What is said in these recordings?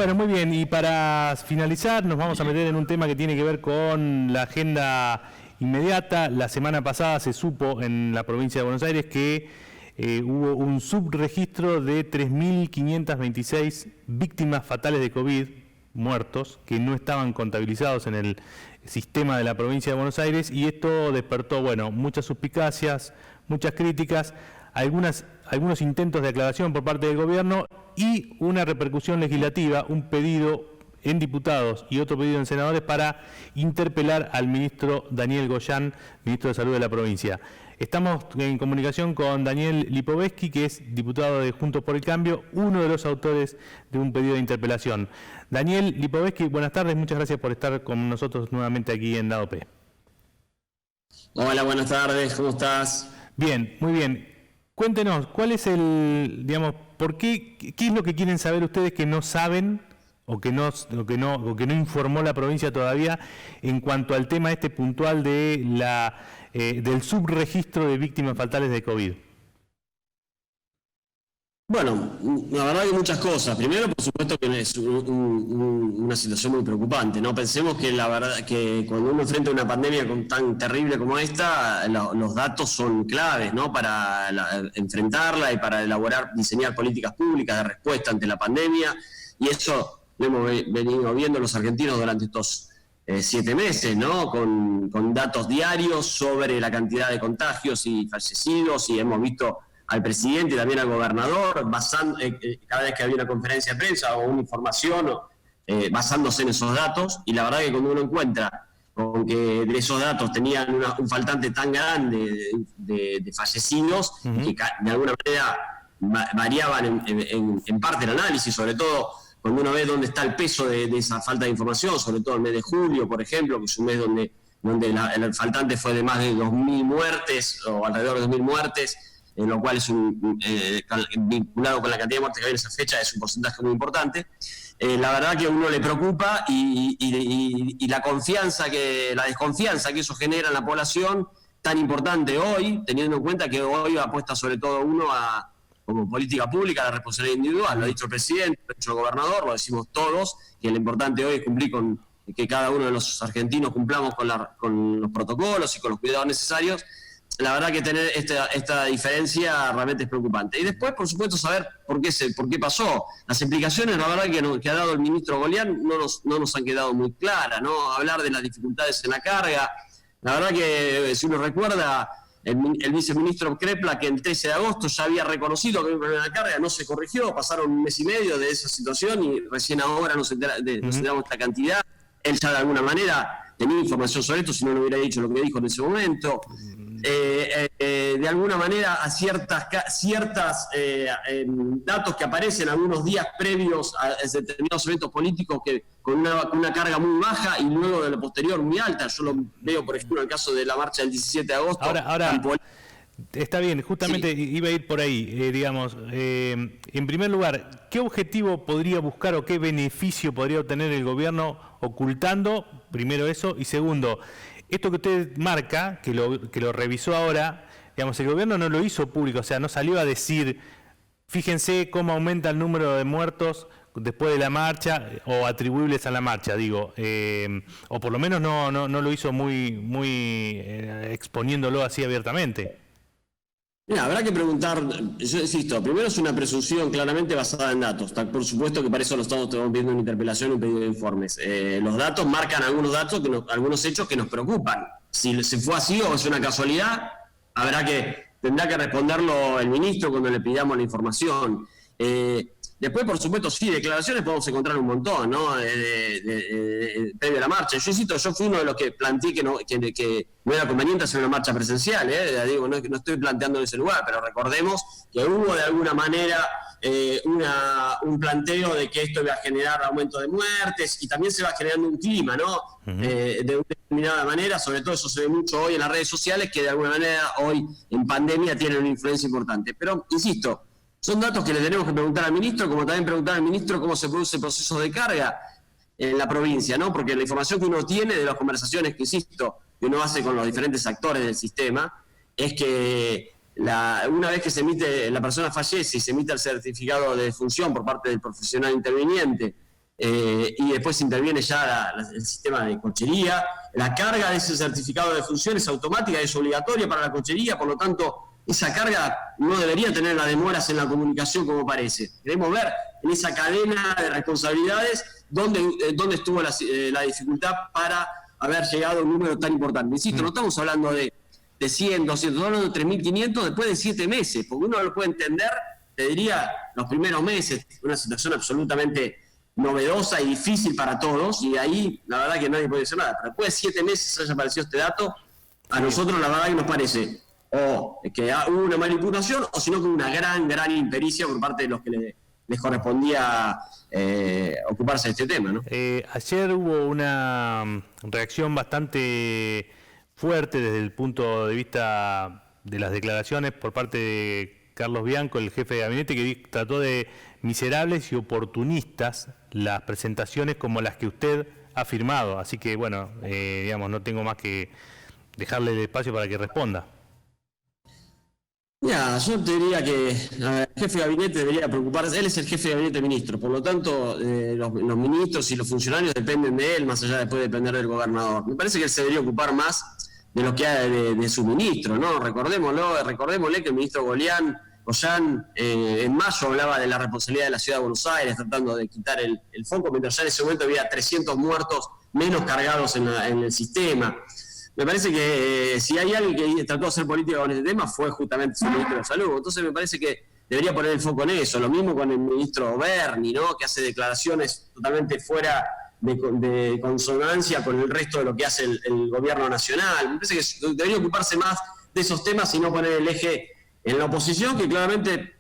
Bueno, muy bien. Y para finalizar, nos vamos a meter en un tema que tiene que ver con la agenda inmediata. La semana pasada se supo en la provincia de Buenos Aires que hubo un subregistro de 3.526 víctimas fatales de COVID, muertos, que no estaban contabilizados en el sistema de la provincia de Buenos Aires, y esto despertó, bueno, muchas suspicacias, muchas críticas, algunos intentos de aclaración por parte del gobierno y una repercusión legislativa, un pedido en diputados y otro pedido en senadores para interpelar al ministro Daniel Goyan, ministro de Salud de la provincia. Estamos en comunicación con Daniel Lipovetsky, que es diputado de Juntos por el Cambio, uno de los autores de un pedido de interpelación. Daniel Lipovetsky, buenas tardes, muchas gracias por estar con nosotros nuevamente aquí en Lado P. Hola, buenas tardes, ¿cómo estás? Bien, muy bien. Cuéntenos, ¿cuál es por qué es lo que quieren saber ustedes que no saben o que no informó la provincia todavía en cuanto al tema este puntual de del subregistro de víctimas fatales de COVID? Bueno, la verdad que muchas cosas. Primero, por supuesto que es una situación muy preocupante, ¿no? Pensemos que la verdad que cuando uno enfrenta una pandemia tan terrible como esta, los datos son claves, ¿no? Para enfrentarla y para diseñar políticas públicas de respuesta ante la pandemia. Y eso lo hemos venido viendo los argentinos durante estos 7 meses, ¿no? Con datos diarios sobre la cantidad de contagios y fallecidos, y hemos visto al presidente y también al gobernador, cada vez que había una conferencia de prensa o una información, basándose en esos datos. Y la verdad que cuando uno encuentra con que de esos datos tenían un faltante tan grande de fallecidos, que de alguna manera variaban en parte el análisis, sobre todo cuando uno ve dónde está el peso de esa falta de información, sobre todo el mes de julio, por ejemplo, que es un mes donde el faltante fue de más de 2.000 muertes, o alrededor de 2.000 muertes, lo cual es vinculado con la cantidad de muertes que había en esa fecha, es un porcentaje muy importante. La verdad que a uno le preocupa y la desconfianza que eso genera en la población, tan importante hoy, teniendo en cuenta que hoy apuesta sobre todo uno como política pública, la responsabilidad individual. Lo ha dicho el presidente, lo ha dicho el gobernador, lo decimos todos, que lo importante hoy es cumplir que cada uno de los argentinos cumplamos con los protocolos y con los cuidados necesarios. La verdad que tener esta diferencia realmente es preocupante. Y después, por supuesto, saber por qué pasó. Las explicaciones, la verdad, que ha dado el ministro Goyan no nos han quedado muy claras, ¿no? Hablar de las dificultades en la carga. La verdad que, si uno recuerda, el viceministro Crepla, que el 13 de agosto ya había reconocido que había un problema en la carga, no se corrigió, pasaron 1 mes y medio de esa situación y recién ahora nos enteramos esta cantidad. Él ya de alguna manera tenía información sobre esto, si no hubiera dicho lo que dijo en ese momento. De alguna manera a ciertas datos que aparecen algunos días previos a determinados eventos políticos que con una carga muy baja y luego de lo posterior muy alta. Yo lo veo, por ejemplo, en el caso de la marcha del 17 de agosto. Ahora está bien, justamente sí. Iba a ir por ahí, digamos. En primer lugar, ¿qué objetivo podría buscar o qué beneficio podría obtener el gobierno ocultando, primero eso, y segundo, esto que usted marca, que lo revisó ahora, digamos, el gobierno no lo hizo público, o sea, no salió a decir, fíjense cómo aumenta el número de muertos después de la marcha, o atribuibles a la marcha, digo, o por lo menos no lo hizo muy exponiéndolo así abiertamente. Mira, habrá que preguntar, yo insisto, primero es una presunción claramente basada en datos. Por supuesto que para eso lo estamos viendo en interpelación y un pedido de informes. Los datos marcan algunos algunos hechos que nos preocupan. Si se fue así o es una casualidad, tendrá que responderlo el ministro cuando le pidamos la información. Después, por supuesto, sí, declaraciones podemos encontrar un montón, ¿no? Previo a la marcha. Yo insisto, yo fui uno de los que planteé que no era conveniente hacer una marcha presencial, Digo, no estoy planteando en ese lugar, pero recordemos que hubo de alguna manera un planteo de que esto iba a generar aumento de muertes y también se va generando un clima, ¿no? De una determinada manera, sobre todo eso se ve mucho hoy en las redes sociales, que de alguna manera hoy en pandemia tienen una influencia importante. Pero, insisto, son datos que le tenemos que preguntar al ministro, como también preguntar al ministro cómo se produce el proceso de carga en la provincia, ¿no? Porque la información que uno tiene de las conversaciones que, insisto, que uno hace con los diferentes actores del sistema, es que una vez que la persona fallece y se emite el certificado de defunción por parte del profesional interviniente, y después interviene ya el sistema de cochería. La carga de ese certificado de función es automática, es obligatoria para la cochería, por lo tanto esa carga no debería tener las demoras en la comunicación como parece. Queremos ver en esa cadena de responsabilidades dónde estuvo la dificultad para haber llegado a un número tan importante. Insisto, no estamos hablando de 100, 200, estamos hablando de 3.500 después de 7 meses, porque uno lo puede entender, te diría, los primeros meses, una situación absolutamente novedosa y difícil para todos, y ahí la verdad que nadie puede decir nada. Pero después de 7 meses haya aparecido este dato, a nosotros la verdad que nos parece o que hubo una manipulación, o sino que una gran impericia por parte de los que les correspondía ocuparse de este tema, ¿no? Ayer hubo una reacción bastante fuerte desde el punto de vista de las declaraciones por parte de Carlos Bianco, el jefe de gabinete, que trató de miserables y oportunistas las presentaciones como las que usted ha firmado. Así que, bueno, digamos, no tengo más que dejarle el espacio para que responda. Ya, yo te diría que el jefe de gabinete debería preocuparse. Él es el jefe de gabinete de ministros, por lo tanto, los ministros y los funcionarios dependen de él, más allá de después depender del gobernador. Me parece que él se debería ocupar más de lo que hay de su ministro, ¿no? Recordémosle que el ministro Goyán en mayo hablaba de la responsabilidad de la ciudad de Buenos Aires, tratando de quitar el foco, mientras ya en ese momento había 300 muertos menos cargados en el sistema. Me parece que si hay alguien que trató de hacer política con este tema fue justamente su ministro de Salud. Entonces me parece que debería poner el foco en eso. Lo mismo con el ministro Berni, ¿no? Que hace declaraciones totalmente fuera de consonancia con el resto de lo que hace el gobierno nacional. Me parece que debería ocuparse más de esos temas y no poner el eje en la oposición, que claramente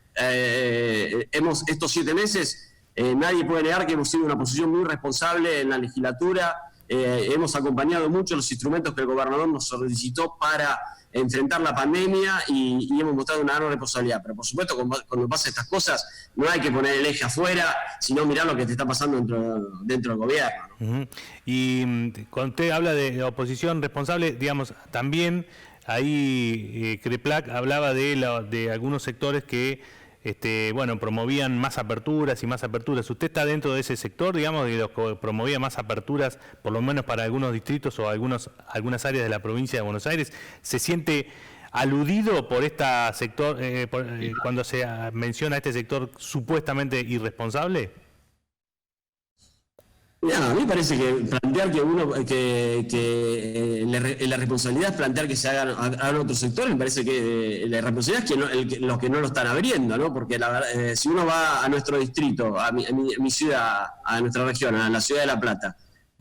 estos 7 meses nadie puede negar que hemos sido una oposición muy responsable en la legislatura. Hemos acompañado mucho los instrumentos que el gobernador nos solicitó para enfrentar la pandemia y hemos mostrado una gran responsabilidad. Pero por supuesto, cuando pasan estas cosas, no hay que poner el eje afuera, sino mirar lo que te está pasando dentro del gobierno, ¿no? Uh-huh. Y cuando usted habla de oposición responsable, digamos, también ahí Creplac hablaba de algunos sectores que promovían más aperturas y más aperturas. ¿Usted está dentro de ese sector, digamos, de los que promovía más aperturas, por lo menos para algunos distritos o algunas áreas de la provincia de Buenos Aires? ¿Se siente aludido por este sector, cuando se menciona este sector supuestamente irresponsable? A mí me parece que plantear la responsabilidad es plantear que se hagan otros sectores. Me parece que la responsabilidad es que los que no lo están abriendo, ¿no? Porque la verdad, si uno va a nuestro distrito, a mi ciudad, a nuestra región, a la ciudad de La Plata,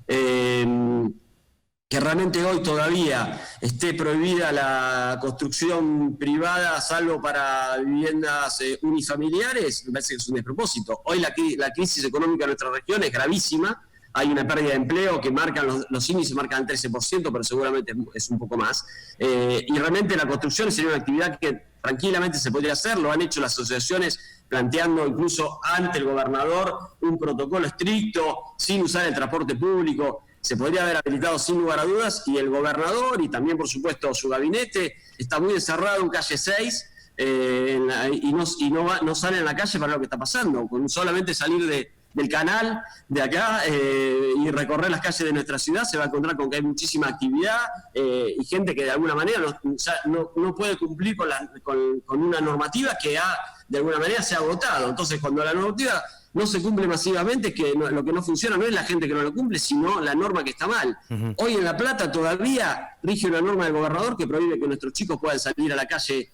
que realmente hoy todavía esté prohibida la construcción privada, salvo para viviendas unifamiliares, me parece que es un despropósito. Hoy la crisis económica de nuestra región es gravísima. Hay una pérdida de empleo que marcan los índices, marcan el 13%, pero seguramente es un poco más. Y realmente la construcción sería una actividad que tranquilamente se podría hacer. Lo han hecho las asociaciones planteando incluso ante el gobernador un protocolo estricto, sin usar el transporte público. Se podría haber habilitado sin lugar a dudas, y el gobernador y también, por supuesto, su gabinete está muy encerrado en calle 6 y no sale en la calle para lo que está pasando. Con solamente salir del canal de acá y recorrer las calles de nuestra ciudad se va a encontrar con que hay muchísima actividad y gente que de alguna manera no puede cumplir con una normativa que de alguna manera se ha agotado. Entonces, cuando la normativa no se cumple masivamente, es que lo que no funciona no es la gente que no lo cumple, sino la norma que está mal. Uh-huh. Hoy en La Plata todavía rige una norma del gobernador que prohíbe que nuestros chicos puedan salir a la calle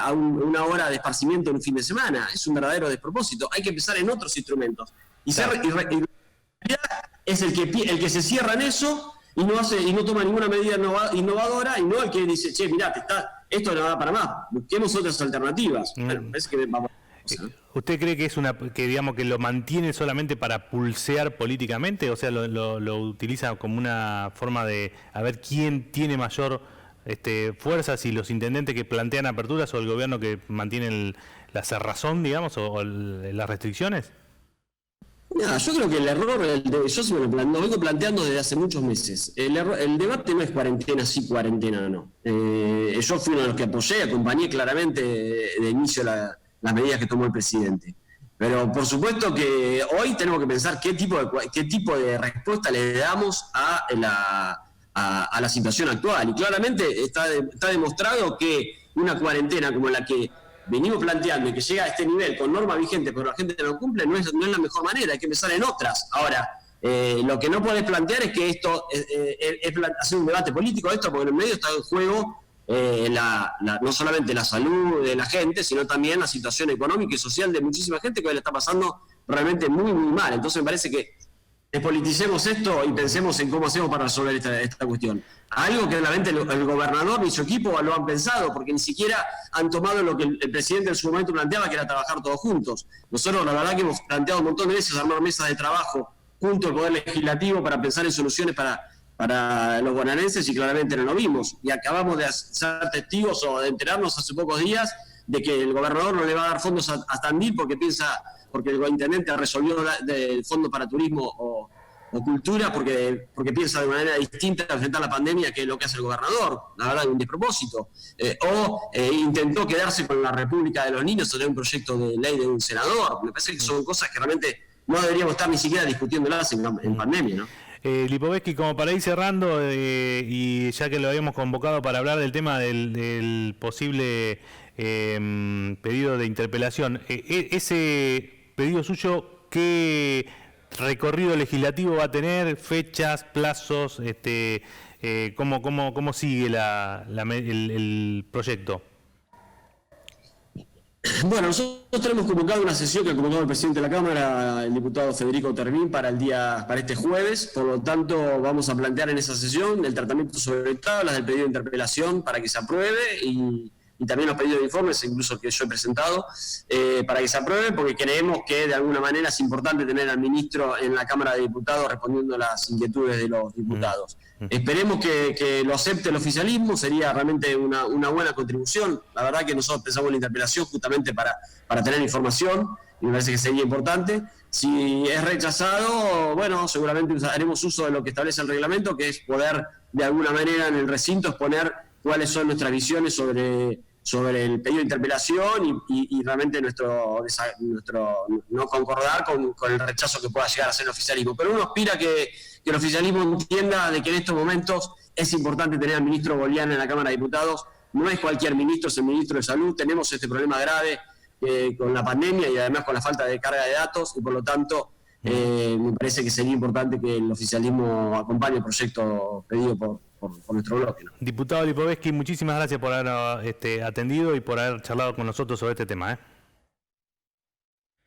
a una hora de esparcimiento en un fin de semana. Es un verdadero despropósito. Hay que pensar en otros instrumentos. Y es el que se cierra en eso y no toma ninguna medida innovadora, y no el que dice, che, mirá, esto no da para más, busquemos otras alternativas. Bueno, es que vamos. ¿Usted cree que digamos que lo mantiene solamente para pulsear políticamente? O sea, lo utiliza como una forma de a ver quién tiene mayor fuerza, si los intendentes que plantean aperturas o el gobierno que mantiene la cerrazón, digamos, o las restricciones? No, yo creo que el error, yo lo vengo planteando desde hace muchos meses. El debate no es cuarentena sí, cuarentena no. Yo fui uno de los que acompañé claramente de inicio las medidas que tomó el presidente. Pero por supuesto que hoy tenemos que pensar qué tipo de respuesta le damos a la situación actual. Y claramente está demostrado que una cuarentena como la que venimos planteando y que llega a este nivel con norma vigente, pero la gente no cumple, no es la mejor manera, hay que pensar en otras. Ahora, lo que no podés plantear es que esto es hacer un debate político de esto, porque en el medio está en juego no solamente la salud de la gente, sino también la situación económica y social de muchísima gente que hoy le está pasando realmente muy, muy mal. Entonces me parece que despoliticemos esto y pensemos en cómo hacemos para resolver esta cuestión. Algo que realmente el gobernador y su equipo lo han pensado, porque ni siquiera han tomado lo que el presidente en su momento planteaba, que era trabajar todos juntos. Nosotros la verdad que hemos planteado un montón de veces armar mesas de trabajo junto al Poder Legislativo para pensar en soluciones para los bonaerenses y claramente no lo vimos. Y acabamos de ser testigos o de enterarnos hace pocos días de que el gobernador no le va a dar fondos a Tandil porque el intendente resolvió el fondo para turismo o cultura porque piensa de manera distinta de enfrentar la pandemia que lo que hace el gobernador, la verdad, un despropósito. Intentó quedarse con la República de los Niños o de un proyecto de ley de un senador. Me parece que son cosas que realmente no deberíamos estar ni siquiera discutiéndolas en pandemia, ¿no? Lipovetsky, como para ir cerrando, y ya que lo habíamos convocado para hablar del tema del posible pedido de interpelación, ese pedido suyo, ¿qué recorrido legislativo va a tener? ¿Fechas, plazos? ¿Cómo sigue el proyecto? Bueno, nosotros tenemos convocado una sesión que ha convocado el presidente de la Cámara, el diputado Federico Tervín, para este jueves. Por lo tanto, vamos a plantear en esa sesión el tratamiento sobre tablas del pedido de interpelación para que se apruebe y también los pedidos de informes, incluso que yo he presentado, para que se apruebe, porque creemos que de alguna manera es importante tener al ministro en la Cámara de Diputados respondiendo a las inquietudes de los diputados. Esperemos que lo acepte el oficialismo, sería realmente una buena contribución. La verdad que nosotros pensamos en la interpelación justamente para tener información, y me parece que sería importante. Si es rechazado, bueno, seguramente haremos uso de lo que establece el reglamento, que es poder de alguna manera en el recinto exponer cuáles son nuestras visiones sobre el pedido de interpelación y realmente nuestro no concordar con el rechazo que pueda llegar a hacer el oficialismo. Pero uno aspira que el oficialismo entienda de que en estos momentos es importante tener al ministro Bolián en la Cámara de Diputados. No es cualquier ministro, es el ministro de Salud. Tenemos este problema grave con la pandemia y además con la falta de carga de datos, y por lo tanto me parece que sería importante que el oficialismo acompañe el proyecto pedido por nuestro bloque, ¿no? Diputado Lipovetsky, muchísimas gracias por haber atendido y por haber charlado con nosotros sobre este tema.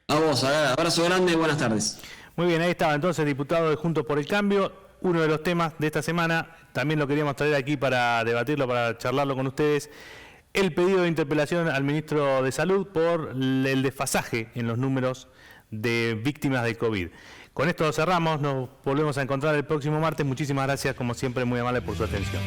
A vos, abrazo grande y buenas tardes. Muy bien, ahí estaba entonces diputado de Juntos por el Cambio. Uno de los temas de esta semana, también lo queríamos traer aquí para debatirlo, para charlarlo con ustedes, el pedido de interpelación al ministro de Salud por el desfasaje en los números de víctimas del COVID. Con esto cerramos, nos volvemos a encontrar el próximo martes. Muchísimas gracias, como siempre, muy amable por su atención.